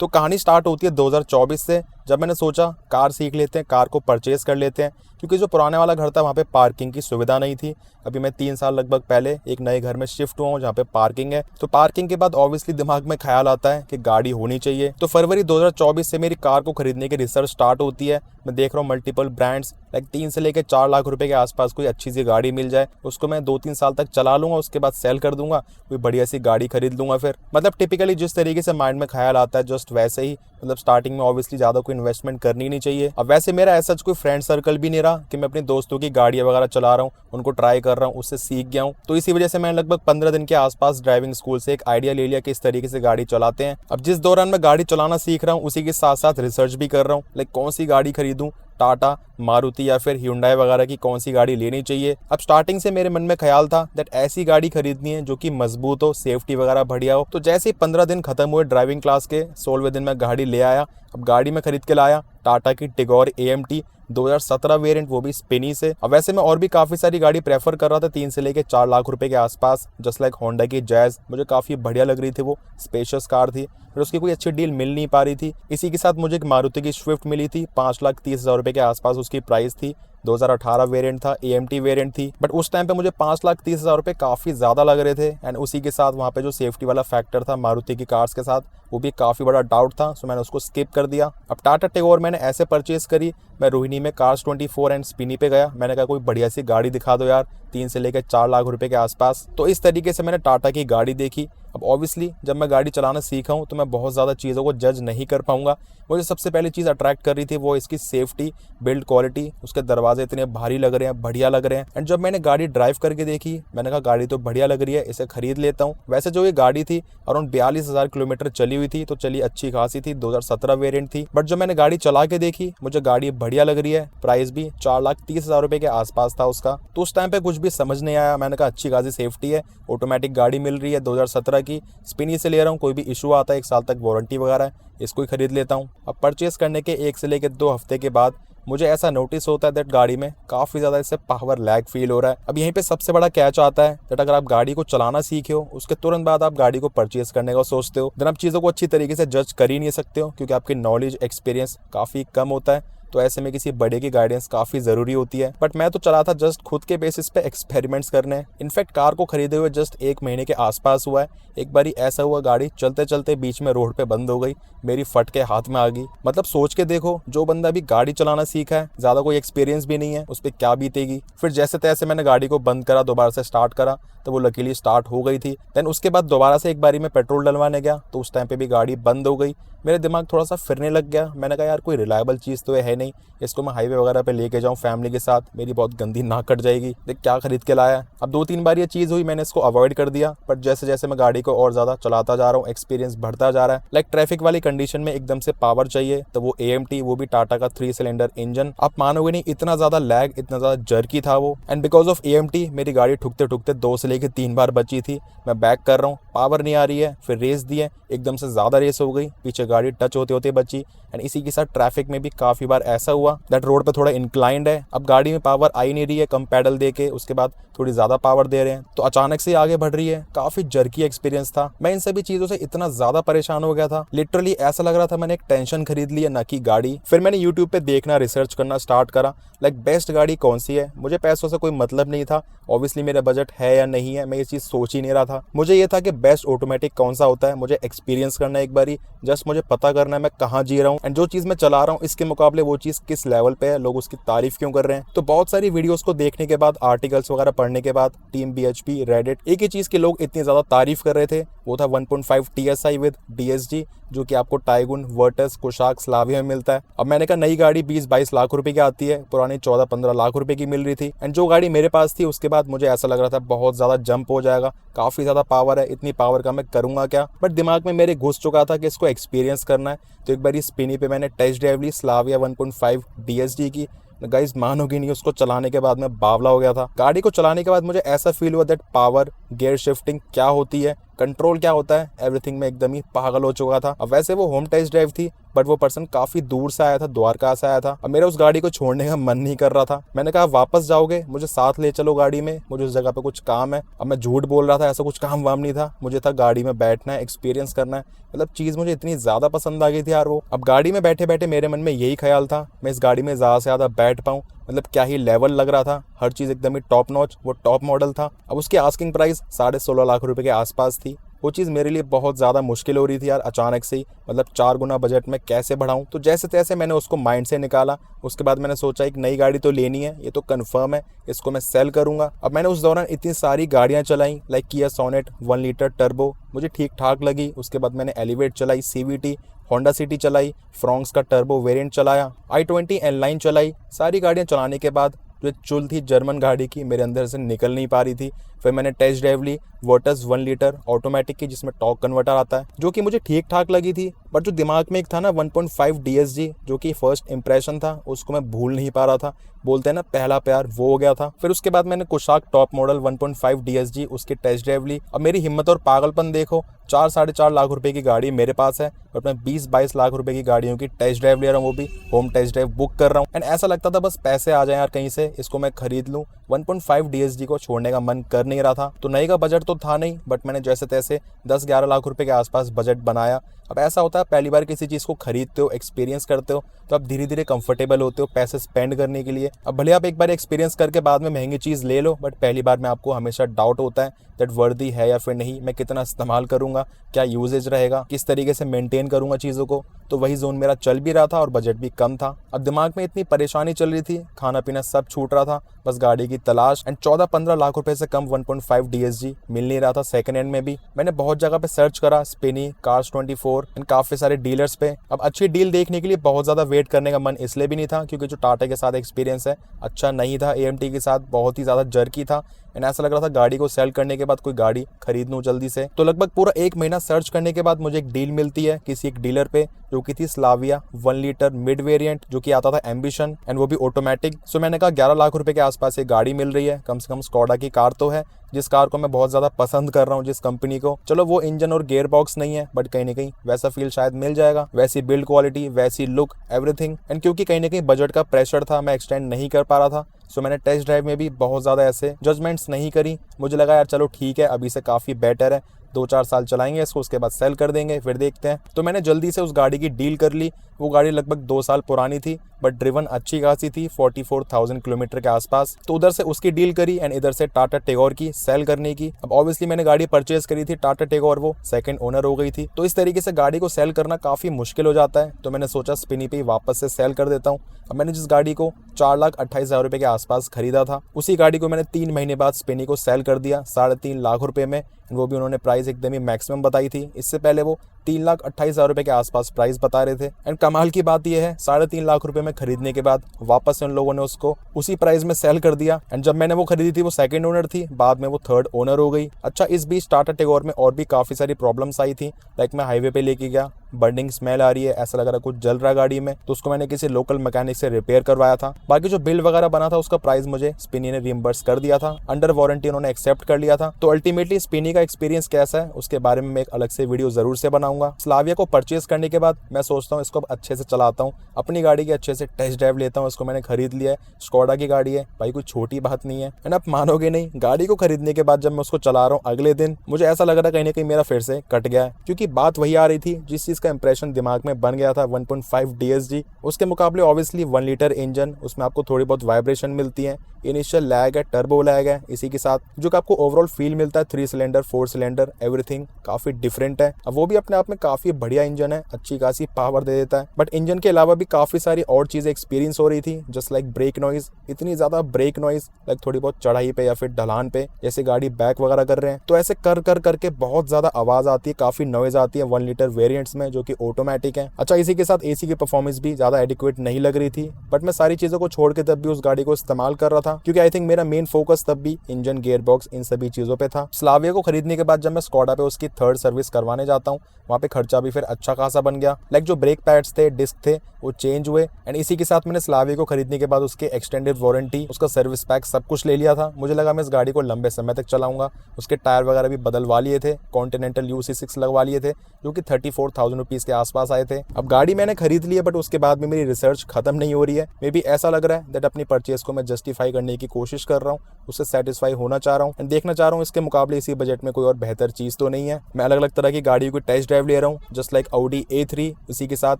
तो कहानी स्टार्ट होती है 2024 से, जब मैंने सोचा कार सीख लेते हैं, कार को परचेज कर लेते हैं, क्योंकि जो पुराने वाला घर था वहाँ पे पार्किंग की सुविधा नहीं थी। अभी मैं 3 साल लगभग पहले एक नए घर में शिफ्ट हुआ हूँ जहाँ पे पार्किंग है। तो पार्किंग के बाद ऑब्वियसली दिमाग में ख्याल आता है कि गाड़ी होनी चाहिए। तो फरवरी 2024 से मेरी कार को खरीदने की रिसर्च स्टार्ट होती है। मैं देख रहा हूँ मल्टीपल ब्रांड्स, लाइक 3 से लेकर 4 लाख रुपए के आसपास कोई अच्छी सी गाड़ी मिल जाए, उसको मैं 2-3 साल तक चला लूंगा, उसके बाद सेल कर दूंगा, कोई बढ़िया सी गाड़ी खरीद लूंगा फिर। मतलब टिपिकली जिस तरीके से माइंड में ख्याल आता है जस्ट वैसे ही। मतलब स्टार्टिंग में ऑब्वियसली ज्यादा कोई इन्वेस्टमेंट करनी नहीं चाहिए। अब वैसे मेरा ऐसा कोई फ्रेंड सर्कल भी नहीं रहा कि मैं अपने दोस्तों की गाड़ियां वगैरह चला रहा हूँ, उनको ट्राई कर रहा हूँ, उससे सीख गया हूँ। तो इसी वजह से मैंने लगभग 15 दिन के आसपास ड्राइविंग स्कूल से एक आइडिया ले लिया कि इस तरीके से गाड़ी चलाते हैं। अब जिस दौरान मैं गाड़ी चलाना सीख रहा हूँ उसी के साथ साथ रिसर्च भी कर रहा हूँ, लाइक कौन सी गाड़ी खरीदूं, टाटा, मारुति या फिर hyundai वगैरह की कौन सी गाड़ी लेनी चाहिए। अब स्टार्टिंग से मेरे मन में ख्याल था दैट ऐसी गाड़ी खरीदनी है जो कि मजबूत हो, सेफ्टी वगैरह बढ़िया हो। तो जैसे ही 15 दिन खत्म हुए ड्राइविंग क्लास के, 16वें दिन मैं गाड़ी ले आया। अब गाड़ी में खरीद के लाया टाटा की टिगोर AMT 2017 वेरिएंट, वो भी स्पिनी से। अब वैसे मैं और भी काफी सारी गाड़ी प्रेफर कर रहा था 3 से लेके 4 लाख रुपए के आसपास, जस्ट लाइक होंडा की जैज, मुझे काफी बढ़िया लग रही थी, वो स्पेशियस कार थी, फिर उसकी कोई अच्छी डील मिल नहीं पा रही थी। इसी के साथ मुझे एक मारुति की स्विफ्ट मिली थी, 5,30,000 रुपए के आसपास उसकी प्राइस थी, 2018 वेरिएंट था, AMT वेरिएंट थी। बट उस टाइम पे मुझे 5,30,000 रुपए काफी ज्यादा लग रहे थे, एंड उसी के साथ वहाँ पे जो सेफ्टी वाला फैक्टर था मारुति की कार्स के साथ, वो भी काफी बड़ा डाउट था, सो मैंने उसको स्किप कर दिया। अब टाटा टिगोर मैंने ऐसे परचेज करी, मैं रोहिणी में कार्स 24 एंड स्पिनी पे गया, मैंने कहा कोई बढ़िया सी गाड़ी दिखा दो यार, 3 से लेकर 4 लाख रुपए के आसपास। तो इस तरीके से मैंने टाटा की गाड़ी देखी। अब ऑब्वियसली जब मैं गाड़ी चलाना सीखा हूँ तो मैं बहुत ज़्यादा चीज़ों को जज नहीं कर पाऊंगा। मुझे सबसे पहली चीज़ अट्रैक्ट कर रही थी वो इसकी सेफ्टी, बिल्ड क्वालिटी, उसके दरवाजे इतने भारी लग रहे हैं, बढ़िया लग रहे हैं। एंड जब मैंने गाड़ी ड्राइव करके देखी, मैंने कहा गाड़ी तो बढ़िया लग रही है, इसे खरीद लेता हूँ। वैसे जो ये गाड़ी थी अराउंड 42,000 किलोमीटर चली हुई थी, तो चली अच्छी खासी थी, 2017 वेरिएंट थी। बट जब मैंने गाड़ी चला के देखी, मुझे गाड़ी बढ़िया लग रही है, प्राइस भी 4,30,000 रुपए के आसपास था उसका। तो उस टाइम पे कुछ भी समझ नहीं आया, मैंने कहा अच्छी खासी सेफ्टी है, ऑटोमेटिक गाड़ी मिल रही है 2017 की, स्पिनी से ले रहा हूँ, कोई भी इशू आता है 1 साल तक वारंटी वगैरह है, इसको ही खरीद लेता हूँ। अब परचेस करने के 1 से लेकर 2 हफ्ते के बाद मुझे ऐसा नोटिस होता है दैट गाड़ी में काफ़ी ज़्यादा इससे पावर लैग फील हो रहा है। अब यहीं पे सबसे बड़ा कैच आता है दैट अगर आप गाड़ी को चलाना सीखे हो, उसके तुरंत बाद आप गाड़ी को परचेस करने का सोचते हो, देन आप चीज़ों को अच्छी तरीके से जज कर ही नहीं सकते हो, क्योंकि आपकी नॉलेज, एक्सपीरियंस काफ़ी कम होता है। तो ऐसे में किसी बड़े की गाइडेंस काफ़ी ज़रूरी होती है। बट मैं तो चला था जस्ट खुद के बेसिस पे एक्सपेरिमेंट्स करने। इनफैक्ट कार को खरीदे हुए जस्ट 1 महीने के आसपास हुआ है। एक बारी ऐसा हुआ, गाड़ी चलते चलते बीच में रोड पे बंद हो गई, मेरी फट के हाथ में आ गई। मतलब सोच के देखो, जो बंदा अभी गाड़ी चलाना सीखा है, ज़्यादा कोई एक्सपीरियंस भी नहीं है, उस पर क्या बीतेगी। फिर जैसे तैसे मैंने गाड़ी को बंद करा, दोबारा से स्टार्ट करा, तो वो लकीली स्टार्ट हो गई थी। देन उसके बाद दोबारा से एक बारी में पेट्रोल डलवाने गया, तो उस टाइम पे भी गाड़ी बंद हो गई। मेरे दिमाग थोड़ा सा फिरने लग गया, मैंने कहा यार कोई रिलायबल चीज़ तो है नहीं, इसको मैं हाईवे वगैरह पे लेके जाऊँ फैमिली के साथ, मेरी बहुत गंदी नाक कट जाएगी। देख क्या खरीद के लाया। अब 2-3 बार ये चीज़ हुई, मैंने इसको अवॉइड कर दिया। बट जैसे जैसे मैं गाड़ी को और ज़्यादा चलाता जा रहा हूँ, एक्सपीरियंस बढ़ता जा रहा है। लाइक ट्रैफिक वाली कंडीशन में एकदम से पावर चाहिए, तो वो AMT, वो भी टाटा का 3 सिलेंडर इंजन, आप मानोगे नहीं इतना ज़्यादा लैग, इतना ज़्यादा जर्की था वो। एंड बिकॉज ऑफ AMT मेरी गाड़ी ठुकते ठुकते 2 से लेकर 3 बार बची थी। मैं बैक कर रहा हूँ, पावर नहीं आ रही है, फिर रेस दिए, एकदम से ज़्यादा रेस हो गई, पीछे गाड़ी टच होते होते बची। एंड इसी के साथ ट्रैफिक में भी काफ़ी बार ऐसा हुआ दैट रोड पे थोड़ा इंक्लाइंड है, अब गाड़ी में पावर आ ही नहीं रही है, कम पैडल दे के उसके बाद थोड़ी ज़्यादा पावर दे रहे हैं, तो अचानक से आगे बढ़ रही है। काफ़ी जर्की एक्सपीरियंस था। मैं इन सभी चीज़ों से इतना ज़्यादा परेशान हो गया था, लिटरली ऐसा लग रहा था मैंने एक टेंशन खरीद ली है, ना कि गाड़ी। फिर मैंने यूट्यूब पे देखना, रिसर्च करना स्टार्ट करा, लाइक बेस्ट गाड़ी कौन सी है। मुझे पैसों से कोई मतलब नहीं था, ऑब्वियसली मेरा बजट है या नहीं है, मैं ये चीज़ सोच ही नहीं रहा था। मुझे ये था कि बेस्ट ऑटोमेटिक कौन सा होता है, मुझे एक्सपीरियंस करना है एक बारी, जस्ट मुझे पता करना है मैं कहाँ जी रहा हूँ, एंड जो चीज़ मैं चला रहा हूँ इसके मुकाबले वो चीज़ किस लेवल पे है, लोग उसकी तारीफ क्यों कर रहे हैं। तो बहुत सारी वीडियोस को देखने के बाद, आर्टिकल्स वगैरह पढ़ने के बाद, टीम BHP, रेडिट, एक ही चीज़ के लोग इतनी ज़्यादा तारीफ कर रहे थे, वो था 1.5 TSI विद DSG, जो कि आपको टाइगुन, वर्टस, कुशाक, स्लाविया में मिलता है। अब मैंने कहा नई गाड़ी 20-22 लाख रुपए की आती है, पुरानी 14-15 लाख रुपए की मिल रही थी। एंड जो गाड़ी मेरे पास थी उसके बाद मुझे ऐसा लग रहा था बहुत ज़्यादा जंप हो जाएगा, काफ़ी ज़्यादा पावर है, इतनी पावर का मैं करूँगा क्या। बट दिमाग में मेरे घुस चुका था कि इसको एक्सपीरियंस करना है। तो एक बार स्पिनी पे मैंने टेस्ट ड्राइव ली स्लाविया 1.5 DSG की। गाइस मानोगे नहीं, उसको चलाने के बाद मैं बावला हो गया था। गाड़ी को चलाने के बाद मुझे ऐसा फील हुआ दैट पावर, गियर शिफ्टिंग क्या होती है, कंट्रोल क्या होता है, एवरीथिंग में एकदम ही पागल हो चुका था। अब वैसे वो होम टेस्ट ड्राइव थी, बट वो पर्सन काफी दूर से आया था, द्वारका से आया था। अब मेरा उस गाड़ी को छोड़ने का मन नहीं कर रहा था। मैंने कहा वापस जाओगे, मुझे साथ ले चलो गाड़ी में, मुझे उस जगह पे कुछ काम है। अब मैं झूठ बोल रहा था, ऐसा कुछ काम वाम नहीं था, मुझे था गाड़ी में बैठना है, एक्सपीरियंस करना है। मतलब चीज मुझे इतनी ज्यादा पसंद आ गई थी यार वो। अब गाड़ी में बैठे बैठे मेरे मन में यही ख्याल था, मैं इस गाड़ी में ज्यादा से ज्यादा बैठ पाऊं। मतलब क्या ही लेवल लग रहा था, हर चीज एकदम ही टॉप नॉच, वो टॉप मॉडल था। अब उसकी आस्किंग प्राइस 16.5 लाख रुपए के आसपास थी। वो चीज़ मेरे लिए बहुत ज़्यादा मुश्किल हो रही थी यार, अचानक से ही। मतलब 4 गुना बजट में कैसे बढ़ाऊं। तो जैसे तैसे मैंने उसको माइंड से निकाला। उसके बाद मैंने सोचा एक नई गाड़ी तो लेनी है, ये तो कंफर्म है, इसको मैं सेल करूंगा। अब मैंने उस दौरान इतनी सारी गाड़ियां चलाई, लाइक किया सोनेट 1 लीटर टर्बो, मुझे ठीक ठाक लगी। उसके बाद मैंने एलिवेट चलाई, सीवीटी, होंडा सिटी चलाई, फ्रॉन्क्स का टर्बो वेरिएंट चलाया, i20 N-line चलाई। सारी गाड़ियां चलाने के बाद जो चुल थी जर्मन गाड़ी की मेरे अंदर से निकल नहीं पा रही थी। फिर मैंने टेस्ट ड्राइव ली वोटस 1 लीटर ऑटोमेटिक की, जिसमें टॉर्क कन्वर्टर आता है, जो कि मुझे ठीक ठाक लगी थी। बट जो दिमाग में एक था ना 1.5 DSG, जो कि फर्स्ट इंप्रेशन था, उसको मैं भूल नहीं पा रहा था। बोलते हैं ना पहला प्यार, वो हो गया था। फिर उसके बाद मैंने कुशाक टॉप मॉडल 1.5 DSG उसकी टेस्ट ड्राइव ली। अब मेरी हिम्मत और पागलपन देखो, 4-4.5 लाख रुपए की गाड़ी मेरे पास है, बट मैं 20-22 लाख रुपए की गाड़ियों की टेस्ट ड्राइव ले रहा हूँ, वो भी होम टेस्ट ड्राइव बुक कर रहा हूँ। एंड ऐसा लगता था बस पैसे आ जाए यार कहीं से, इसको मैं खरीद लूँ। 1.5 DSG को छोड़ने का मन कर नहीं रहा था। तो नई का बजट तो था नहीं, बट मैंने जैसे तैसे 10-11 लाख रुपए के आसपास बजट बनाया। अब ऐसा होता है पहली बार किसी चीज़ को खरीदते हो, एक्सपीरियंस करते हो, तो आप धीरे धीरे कंफर्टेबल होते हो पैसे स्पेंड करने के लिए। अब भले आप एक बार एक्सपीरियंस करके बाद में महंगी चीज़ ले लो, बट पहली बार में आपको हमेशा डाउट होता है दैट वर्दी है या फिर नहीं, मैं कितना इस्तेमाल करूंगा, क्या यूजेज रहेगा, किस तरीके से मेंटेन करूंगा चीज़ों को। तो वही जोन मेरा चल भी रहा था और बजट भी कम था। अब दिमाग में इतनी परेशानी चल रही थी, खाना पीना सब छूट रहा था, बस गाड़ी की तलाश। एंड 14-15 लाख रुपए से कम 1.5 DSG मिल नहीं रहा था सेकंड हैंड में भी। मैंने बहुत जगह पे सर्च करा, स्पिनी, कार्स24 एंड काफी सारे डीलर्स पे। अब अच्छी डील देखने के लिए बहुत ज्यादा वेट करने का मन इसलिए भी नहीं था, क्योंकि जो टाटा के साथ एक्सपीरियंस है अच्छा नहीं था, AMT के साथ बहुत ही ज्यादा जर्की था। एंड ऐसा लग रहा था गाड़ी को सेल करने के बाद कोई गाड़ी खरीद लूं जल्दी से। तो लगभग पूरा 1 महीना सर्च करने के बाद मुझे एक डील मिलती है किसी एक डीलर पे, जो की थी स्लाविया 1 लीटर मिड वेरिएंट, जो कि आता था एम्बिशन, एंड वो भी ऑटोमेटिक। सो मैंने कहा 11 लाख रुपए के आसपास एक गाड़ी मिल रही है, कम से कम स्कोडा की कार तो है, जिस कार को मैं बहुत ज्यादा पसंद कर रहा हूँ, जिस कंपनी को। चलो वो इंजन और गियर बॉक्स नहीं है, बट कहीं ना कहीं वैसा फील शायद मिल जाएगा, वैसी बिल्ड क्वालिटी, वैसी लुक, एवरीथिंग। एंड क्योंकि कहीं ना कहीं बजट का प्रेशर था, मैं एक्सटेंड नहीं कर पा रहा था, सो मैंने टेस्ट ड्राइव में भी बहुत ज़्यादा ऐसे जजमेंट्स नहीं करी। मुझे लगा यार चलो ठीक है, अभी से काफ़ी बेटर है, 2-4 साल चलाएंगे इसको, उसके बाद सेल कर देंगे, फिर देखते हैं। तो मैंने जल्दी से उस गाड़ी की डील कर ली। वो गाड़ी लगभग 2 साल पुरानी थी, बट ड्रिवन अच्छी खासी थी, 44,000 किलोमीटर के आसपास। तो उधर से उसकी डील करी एंड इधर से टाटा टिगोर की सेल करने की। अब ऑब्वियसली मैंने गाड़ी परचेज करी थी टाटा टिगोर, वो सेकंड ओनर हो गई थी। तो इस तरीके से गाड़ी को सेल करना काफी मुश्किल हो जाता है। तो मैंने सोचा स्पिनी पे वापस से सेल कर देता हूँ। अब मैंने जिस गाड़ी को 4,28,000 रुपए के आसपास खरीदा था, उसी गाड़ी को मैंने 3 महीने बाद स्पिनी को सेल कर दिया 3.5 लाख रुपए में। वो भी उन्होंने प्राइस एकदम ही मैक्सिमम बताई थी। इससे पहले वो 3,28,000 रुपए के आसपास प्राइस बता रहे थे। एंड कमाल की बात यह है, 3.5 लाख रुपए में खरीदने के बाद वापस से उन लोगों ने उसको उसी प्राइस में सेल कर दिया। एंड जब मैंने वो खरीदी थी वो सेकंड ओनर थी, बाद में वो थर्ड ओनर हो गई। अच्छा, इस बीच टाटा टिगोर में और भी काफी सारी प्रॉब्लम्स आई थी। लाइक मैं हाईवे पे लेके गया, बर्निंग स्मेल आ रही है, ऐसा लग रहा कुछ जल रहा गाड़ी में, तो उसको मैंने किसी लोकल मैकेनिक से रिपेयर करवाया था। बाकी जो बिल वगैरह बना था उसका प्राइस मुझे स्पिनी ने रिइंबर्स कर दिया था, अंडर वारंटी उन्होंने एक्सेप्ट कर लिया था। तो अल्टीमेटली स्पिनी का एक्सपीरियंस कैसा है उसके बारे में मैं एक अलग से वीडियो जरूर से बनाऊंगा। स्लाविया को परचेज करने के बाद मैं सोचता हूँ इसको अब अच्छे से चलाता हूँ, अपनी गाड़ी की अच्छे से टेस्ट ड्राइव लेता हूँ। इसको मैंने खरीद लिया है, स्कोडा की गाड़ी है भाई, कोई छोटी बात नहीं है। एंड आप मानोगे नहीं, गाड़ी को खरीदने के बाद जब मैं उसको चला रहा हूँ अगले दिन मुझे ऐसा लग रहा है कहीं ना कहीं मेरा फिर से कट गया है, क्योंकि बात वही आ रही थी जिस चीज का इंप्रेशन दिमाग में बन गया था 1.5 DSG। उसके मुकाबले ऑब्वियसली 1 लीटर इंजन, उसमें आपको थोड़ी बहुत वाइब्रेशन मिलती है, इनिशियल लैग है, टर्बो लैग है, इसी के साथ जो कि आपको ओवरऑल फील मिलता है 3 सिलेंडर 4 सिलेंडर एवरीथिंग काफी डिफरेंट है। अब वो भी अपने आप में काफी बढ़िया इंजन है, अच्छी खासी पावर दे देता है। बट इंजन के अलावा भी काफी सारी और चीजें एक्सपीरियंस हो रही थी, जस्ट लाइक ब्रेक नॉइज, इतनी ज्यादा ब्रेक नॉइज, लाइक थोड़ी बहुत चढ़ाई पे या फिर ढलान पे जैसे गाड़ी बैक वगैरह कर रहे हैं तो ऐसे कर कर करके बहुत ज्यादा आवाज आती है, काफी नॉइज आती है 1 लीटर वेरिएंट्स में जो कि ऑटोमेटिक है। अच्छा, इसी के साथ एसी की परफॉर्मेंस भी ज्यादा एडिक्वेट नहीं लग रही थी, बट मैं सारी चीजों को छोड़ के तब भी उस गाड़ी को इस्तेमाल कर रहा था, क्योंकि आई थिंक मेरा मेन फोकस तब भी इंजन, गियर बॉक्स, इन सभी चीजों पे था। स्लाविया को खरीदने के बाद जब मैं स्कोडा पे उसकी थर्ड सर्विस करवाने जाता हूँ, वहाँ पे खर्चा भी फिर अच्छा खासा बन गया। लाइक जो ब्रेक पैड्स थे, डिस्क थे, वो चेंज हुए। एंड इसी के साथ मैंने स्लाविया को खरीदने के बाद उसके एक्सटेंडेड वारंटी, उसका सर्विस पैक सब कुछ ले लिया था। मुझे लगा मैं इस गाड़ी को लंबे समय तक चलाऊंगा। उसके टायर वगैरह भी बदलवा लिए थे, कॉन्टिनेंटल UC6 लगवा लिए थे, जो कि 34,000 रुपीज़ के आसपास आए थे। अब गाड़ी मैंने खरीद ली है, बट उसके बाद भी मेरी रिसर्च खत्म नहीं हो रही है। मे बी ऐसा लग रहा है दैट अपनी परचेज को मैं जस्टिफाई करने की कोशिश कर रहा हूँ, उससे सेटिस्फाई होना चाह रहा हूँ एंड देखना चाह रहा हूँ इसके मुकाबले इसी बजट में कोई और बेहतर चीज़ तो नहीं है। मैं अलग अलग तरह की गाड़ियों की टेस्ट ड्राइव ले रहा हूँ, जस्ट लाइक Audi A3, इसी के साथ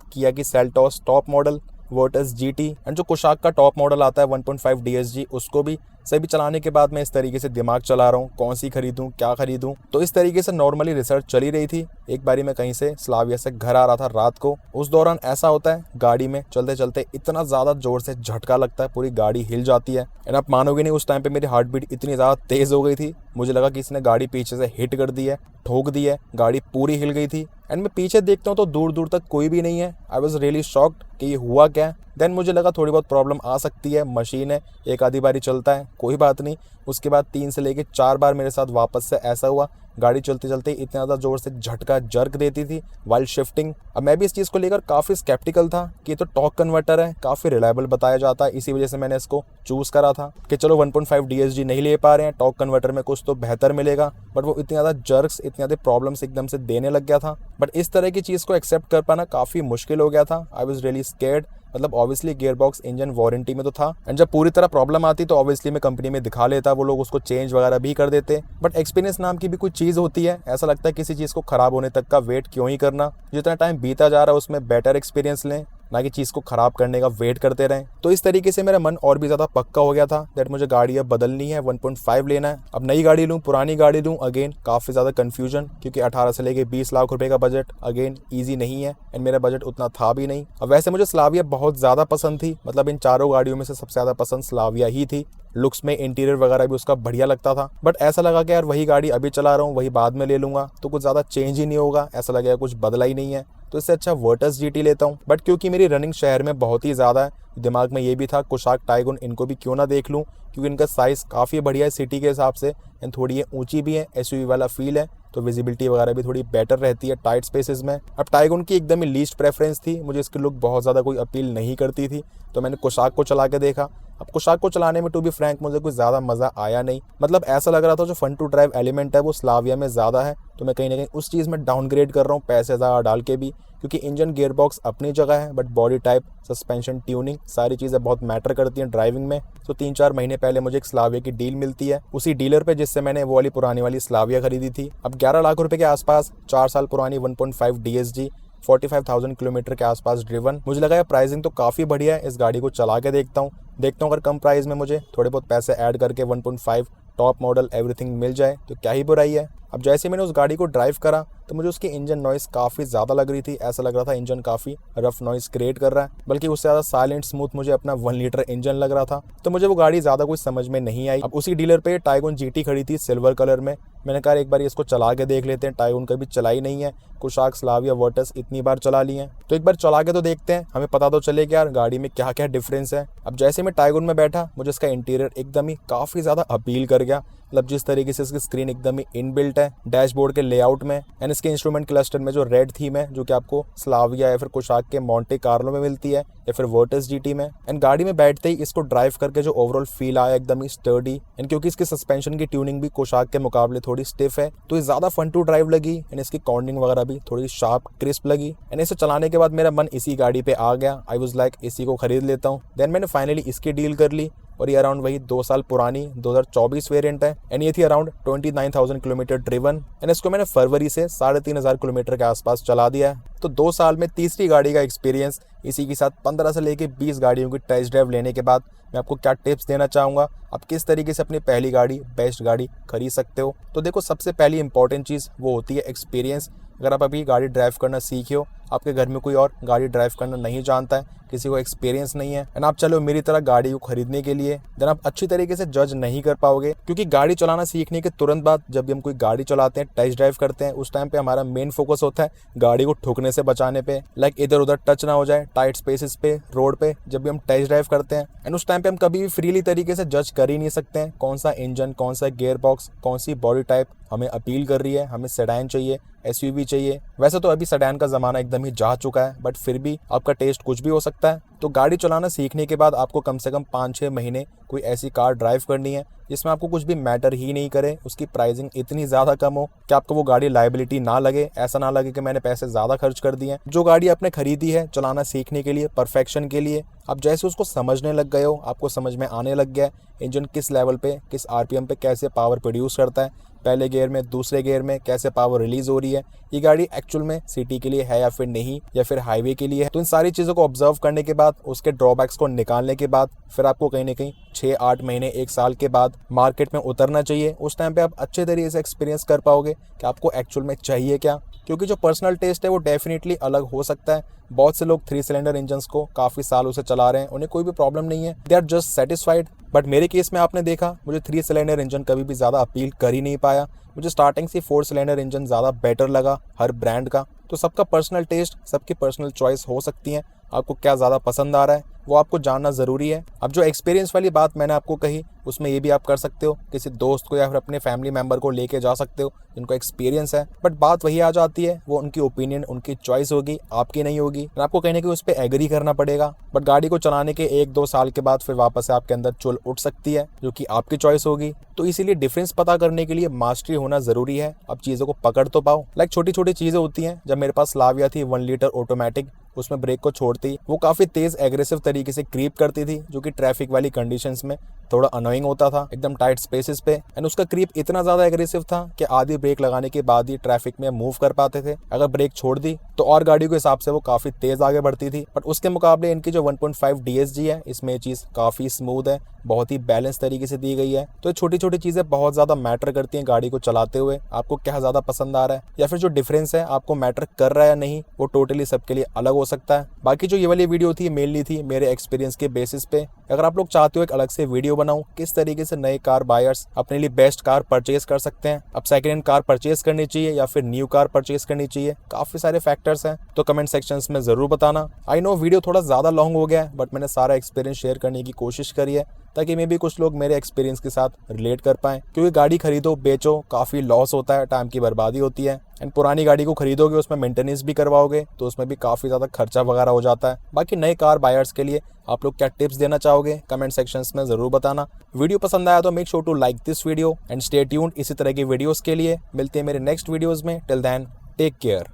किया की Seltos top model, Virtus GT and जो कुशाक का टॉप मॉडल आता है 1.5 DSG, उसको भी सभी चलाने के बाद मैं इस तरीके से दिमाग चला रहा हूँ कौन सी खरीदूं, क्या खरीदूं। तो इस तरीके से नॉर्मली रिसर्च चली रही थी। एक बारी मैं कहीं से स्लाविया से घर आ रहा था रात को। उस दौरान ऐसा होता है गाड़ी में चलते चलते इतना ज़्यादा जोर से झटका लगता है, पूरी गाड़ी हिल जाती है। एंड आप मानोगे नहीं, उस टाइम पे मेरी हार्ट बीट इतनी ज़्यादा तेज़ हो गई थी, मुझे लगा कि इसने गाड़ी पीछे से हिट कर दी है, ठोक दी है, गाड़ी पूरी हिल गई थी। एंड मैं पीछे देखता हूँ तो दूर दूर तक कोई भी नहीं है। आई वॉज रियली शॉक्ड कि ये हुआ क्या है। देन मुझे लगा थोड़ी बहुत प्रॉब्लम आ सकती है, मशीन है, एक आधी बारी चलता है, कोई बात नहीं। उसके बाद 3 से लेके 4 बार मेरे साथ वापस से ऐसा हुआ, गाड़ी चलते चलते इतना ज़्यादा जोर से झटका जर्क देती थी वाइल शिफ्टिंग। अब मैं भी इस चीज़ को लेकर काफ़ी स्केप्टिकल था कि ये तो टॉर्क कन्वर्टर है, काफ़ी रिलायबल बताया जाता है, इसी वजह से मैंने इसको चूज़ करा था कि चलो 1.5 DSG नहीं ले पा रहे हैं, टॉर्क कन्वर्टर में कुछ तो बेहतर मिलेगा। बट वो इतनी ज़्यादा जर्क्स, इतनी ज़्यादा प्रॉब्लम्स एकदम से देने लग गया था। बट इस तरह की चीज़ को एक्सेप्ट कर पाना काफ़ी मुश्किल हो गया था। I was really scared. मतलब obviously gear box engine warranty में तो था एंड जब पूरी तरह प्रॉब्लम आती तो ऑब्वियसली मैं कंपनी में दिखा लेता, वो लोग उसको चेंज वगैरह भी कर देते। बट एक्सपीरियंस नाम की भी कुछ चीज़ होती है। ऐसा लगता है किसी चीज़ को ख़राब होने तक का वेट क्यों ही करना, जितना टाइम बीता जा रहा है उसमें बेटर एक्सपीरियंस लें, ना कि चीज़ को ख़राब करने का वेट करते रहें। तो इस तरीके से मेरा मन और भी ज़्यादा पक्का हो गया था दैट मुझे गाड़ी अब बदलनी है, 1.5 लेना है। अब नई गाड़ी लूँ, पुरानी गाड़ी लूँ, अगेन काफ़ी ज़्यादा कन्फ्यूजन, क्योंकि 18 से लेके 20 लाख रुपए का बजट अगेन ईजी नहीं है एंड मेरा बजट उतना था भी नहीं। अब वैसे मुझे स्लाविया बहुत ज़्यादा पसंद थी, मतलब इन चारों गाड़ियों में से सबसे ज़्यादा पसंद स्लाविया ही थी। लुक्स में, इंटीरियर वगैरह भी उसका बढ़िया लगता था। बट ऐसा लगा कि यार वही गाड़ी अभी चला रहा हूँ, वही बाद में ले लूँगा तो कुछ ज़्यादा चेंज ही नहीं होगा, ऐसा लगेगा कुछ बदला ही नहीं है, तो इससे अच्छा वर्टस GT लेता हूँ। बट क्योंकि मेरी रनिंग शहर में बहुत ही ज़्यादा है, दिमाग में ये भी था कुशाक, टाइगुन, इनको भी क्यों ना देख लूँ, क्योंकि इनका साइज़ काफ़ी बढ़िया है सिटी के हिसाब से एंड थोड़ी ये ऊंची भी है, SUV वाला फील है, तो विजिबिलिटी वगैरह भी थोड़ी बेटर रहती है टाइट स्पेसेस में। अब टाइगुन की एकदम ही लीस्ट प्रेफरेंस थी, मुझे इसकी लुक बहुत ज़्यादा कोई अपील नहीं करती थी, तो मैंने कुशाक को चला के देखा। अब कुशाक को चलाने में टू बी फ्रैंक मुझे कुछ ज़्यादा मज़ा आया नहीं। मतलब ऐसा लग रहा था जो फन टू ड्राइव एलिमेंट है वो स्लाविया में ज़्यादा है, तो मैं कहीं ना कहीं उस चीज़ में डाउनग्रेड कर रहा हूँ पैसे ज़्यादा डाल के भी, क्योंकि इंजन गियर बॉक्स अपनी जगह है, but body type, suspension, tuning, सारी चीज़ें बहुत मैटर करती हैं ड्राइविंग में। तो 3-4 महीने पहले मुझे एक स्लाविया की डील मिलती है उसी डीलर पे जिससे मैंने वो वाली पुरानी वाली स्लाविया खरीदी थी। अब 11 लाख रुपए के आसपास, 4 साल पुरानी 1.5 DSG, 45,000 किलोमीटर के आसपास ड्रिवन। मुझे लगा यार प्राइसिंग तो काफ़ी बढ़िया है, इस गाड़ी को चला के देखता हूँ अगर कम प्राइस में मुझे थोड़े बहुत पैसे ऐड करके 1.5 टॉप मॉडल एवरीथिंग मिल जाए तो क्या ही बुराई है। अब जैसे मैंने उस गाड़ी को ड्राइव करा तो मुझे उसकी इंजन नॉइस काफ़ी ज़्यादा लग रही थी, ऐसा लग रहा था इंजन काफ़ी रफ नॉइस क्रिएट कर रहा है, बल्कि उससे ज़्यादा साइलेंट स्मूथ मुझे अपना 1 लीटर इंजन लग रहा था। तो मुझे वो गाड़ी ज़्यादा कुछ समझ में नहीं आई। अब उसी डीलर पे टाइगुन GT खड़ी थी सिल्वर कलर में, मैंने कहा एक बार इसको चला के देख लेते हैं, टाइगुन कभी चलाई नहीं है, कुशाक, स्लाविया, वर्टस इतनी बार चला ली है, तो एक बार चला के तो देखते हैं, हमें पता तो चले कि यार गाड़ी में क्या क्या डिफरेंस है। अब जैसे मैं टाइगुन में बैठा, मुझे इसका इंटीरियर एकदम ही काफ़ी ज़्यादा अपील कर गया। मतलब जिस तरीके से इसकी स्क्रीन एकदम ही इनबिल्ट है डैशबोर्ड के लेआउट में एंड इसके इंस्ट्रूमेंट क्लस्टर में जो रेड थीम है, जो कि आपको स्लाविया या फिर कुशाक के मोंटे कार्लो में मिलती है या फिर वर्टस GT में। एंड गाड़ी में बैठते ही इसको ड्राइव करके जो ओवरऑल फील आया एकदम ही स्टर्डी, एंड क्योंकि इसकी सस्पेंशन की ट्यूनिंग भी कुशाक के मुकाबले थोड़ी स्टिफ है तो ये ज़्यादा फन टू ड्राइव लगी एंड इसकी कॉर्निंग वगैरह भी थोड़ी शार्प क्रिस्प लगी। एंड इसे चलाने के बाद मेरा मन इसी गाड़ी पे आ गया। आई वाज लाइक इसी को खरीद लेता हूँ। देन मैंने फाइनली इसकी डील कर ली और ये अराउंड वही 2 साल पुरानी 2024 वेरिएंट है एंड ये थी अराउंड 29,000 किलोमीटर ड्रिवन एंड इसको मैंने फरवरी से 3,500 किलोमीटर के आसपास चला दिया है। तो 2 साल में तीसरी गाड़ी का एक्सपीरियंस, इसी के साथ 15 से लेके 20 गाड़ियों की टेस्ट ड्राइव लेने के बाद मैं आपको क्या टिप्स देना चाहूँगा, आप किस तरीके से अपनी पहली गाड़ी, बेस्ट गाड़ी खरीद सकते हो। तो देखो, सबसे पहली इंपॉर्टेंट चीज़ वो होती है एक्सपीरियंस। अगर आप अभी गाड़ी ड्राइव करना सीखे हो, आपके घर में कोई और गाड़ी ड्राइव करना नहीं जानता है, किसी को एक्सपीरियंस नहीं है, एंड आप चलो मेरी तरह गाड़ी को खरीदने के लिए, देन आप अच्छी तरीके से जज नहीं कर पाओगे। क्योंकि गाड़ी चलाना सीखने के तुरंत बाद जब भी हम कोई गाड़ी चलाते हैं, टेस्ट ड्राइव करते हैं, उस टाइम पे हमारा मेन फोकस होता है गाड़ी को ठुकने से बचाने पे, लाइक इधर उधर टच ना हो जाए टाइट स्पेसेस पे, रोड पे जब भी हम टेस्ट ड्राइव करते हैं। एंड उस टाइम पे हम कभी भी फ्रीली तरीके से जज कर ही नहीं सकते हैं कौन सा इंजन, कौन सा गियर बॉक्स, कौन सी बॉडी टाइप हमें अपील कर रही है, हमें सेडान चाहिए, एसयूवी चाहिए। वैसे तो अभी सेडान का ज़माना एकदम ही जा चुका है, बट फिर भी आपका टेस्ट कुछ भी हो सकता है। तो गाड़ी चलाना सीखने के बाद आपको कम से कम 5-6 महीने कोई ऐसी कार ड्राइव करनी है जिसमें आपको कुछ भी मैटर ही नहीं करे, उसकी प्राइसिंग इतनी ज़्यादा कम हो कि आपको वो गाड़ी लायबिलिटी ना लगे, ऐसा ना लगे कि मैंने पैसे ज़्यादा खर्च कर दिए हैं। जो गाड़ी आपने खरीदी है चलाना सीखने के लिए, परफेक्शन के लिए, आप जैसे उसको समझने लग गए हो, आपको समझ में आने लग गया है इंजन किस लेवल पे, किस आरपीएम पे कैसे पावर प्रोड्यूस करता है, पहले गियर में, दूसरे गियर में कैसे पावर रिलीज हो रही है, ये गाड़ी एक्चुअल में सिटी के लिए है या फिर नहीं, या फिर हाईवे के लिए है। तो इन सारी चीज़ों को ऑब्जर्व करने के बाद, उसके ड्रॉबैक्स को निकालने के बाद, फिर आपको कहीं ना कहीं 6-8 महीने, 1 साल के बाद मार्केट में उतरना चाहिए। उस टाइम पे आप अच्छे तरीके से एक्सपीरियंस कर पाओगे कि आपको एक्चुअल में चाहिए क्या। क्योंकि जो पर्सनल टेस्ट है वो डेफिनेटली अलग हो सकता है। बहुत से लोग 3 सिलेंडर इंजन्स को काफ़ी सालों से चला रहे हैं, उन्हें कोई भी प्रॉब्लम नहीं है, they are just satisfied. But मेरे केस में आपने देखा मुझे 3 सिलेंडर इंजन कभी भी ज़्यादा अपील कर ही नहीं पाया। मुझे स्टार्टिंग से 4 सिलेंडर इंजन ज़्यादा बेटर लगा हर ब्रांड का। तो सबका पर्सनल टेस्ट, सबकी पर्सनल चॉइस हो सकती है, आपको क्या ज़्यादा पसंद आ रहा है वो आपको जानना ज़रूरी है। अब जो एक्सपीरियंस वाली बात मैंने आपको कही, उसमें ये भी आप कर सकते हो, किसी दोस्त को या फिर अपने फैमिली मेम्बर को लेके जा सकते हो जिनको एक्सपीरियंस है। बट बात वही आ जाती है, वो उनकी ओपिनियन, उनकी चॉइस होगी, आपकी नहीं होगी। आपको कहीं ना कहीं उस पर एग्री करना पड़ेगा। बट गाड़ी को चलाने के 1-2 साल के बाद फिर वापस से आपके अंदर चुल उठ सकती है, जो कि आपकी चॉइस होगी। तो इसीलिए डिफरेंस पता करने के लिए मास्टरी होना ज़रूरी है। अब चीज़ों को पकड़ तो पाओ। लाइक छोटी छोटी चीज़ें होती हैं। जब मेरे पास स्लाविया थी 1 लीटर ऑटोमेटिक, उसमें ब्रेक को छोड़ती वो काफ़ी तेज़ एग्रेसिव तरीके से क्रीप करती थी, जो कि ट्रैफिक वाली कंडीशंस में थोड़ा अनोइंग होता था, एकदम टाइट स्पेसेस पे। एंड उसका क्रीप इतना ज़्यादा एग्रेसिव था कि आधी ब्रेक लगाने के बाद ही ट्रैफिक में मूव कर पाते थे। अगर ब्रेक छोड़ दी तो और गाड़ी के हिसाब से वो काफ़ी तेज़ आगे बढ़ती थी। बट उसके मुकाबले इनकी जो 1.5 DSG है, इसमें ये चीज़ काफ़ी स्मूथ है, बहुत ही बैलेंस तरीके से दी गई है। तो छोटी छोटी चीज़ें बहुत ज़्यादा मैटर करती हैं गाड़ी को चलाते हुए। आपको क्या ज़्यादा पसंद आ रहा है या फिर जो डिफरेंस है आपको मैटर कर रहा है या नहीं, वो टोटली सबके लिए अलग हो सकता है। बाकी जो ये वाली वीडियो थी मेनली थी मेरे एक्सपीरियंस के बेसिस पे। अगर आप लोग चाहते हो एक अलग से वीडियो बनाऊं किस तरीके से नए कार बायर्स अपने लिए बेस्ट कार परचेज कर सकते हैं, अब सेकंड हैंड कार परचेज करनी चाहिए या फिर न्यू कार परचेज करनी चाहिए, काफ़ी सारे फैक्टर्स हैं, तो कमेंट सेक्शंस में ज़रूर बताना। आई नो वीडियो थोड़ा ज़्यादा लॉन्ग हो गया है, बट मैंने सारा एक्सपीरियंस शेयर करने की कोशिश करी है ताकि मे भी कुछ लोग मेरे एक्सपीरियंस के साथ रिलेट कर पाएँ। क्योंकि गाड़ी खरीदो बेचो काफ़ी लॉस होता है, टाइम की बर्बादी होती है। एंड पुरानी गाड़ी को खरीदोगे उसमें मेंटेनेंस भी करवाओगे तो उसमें भी काफ़ी ज़्यादा खर्चा वगैरह हो जाता है। बाकी नए कार बायर्स के लिए आप लोग क्या टिप्स देना चाहोगे कमेंट सेक्शंस में ज़रूर बताना। वीडियो पसंद आया तो make sure to like this video and stay tuned इसी तरह की वीडियोस के लिए। मिलते हैं मेरे नेक्स्ट वीडियोस में। Till then take care.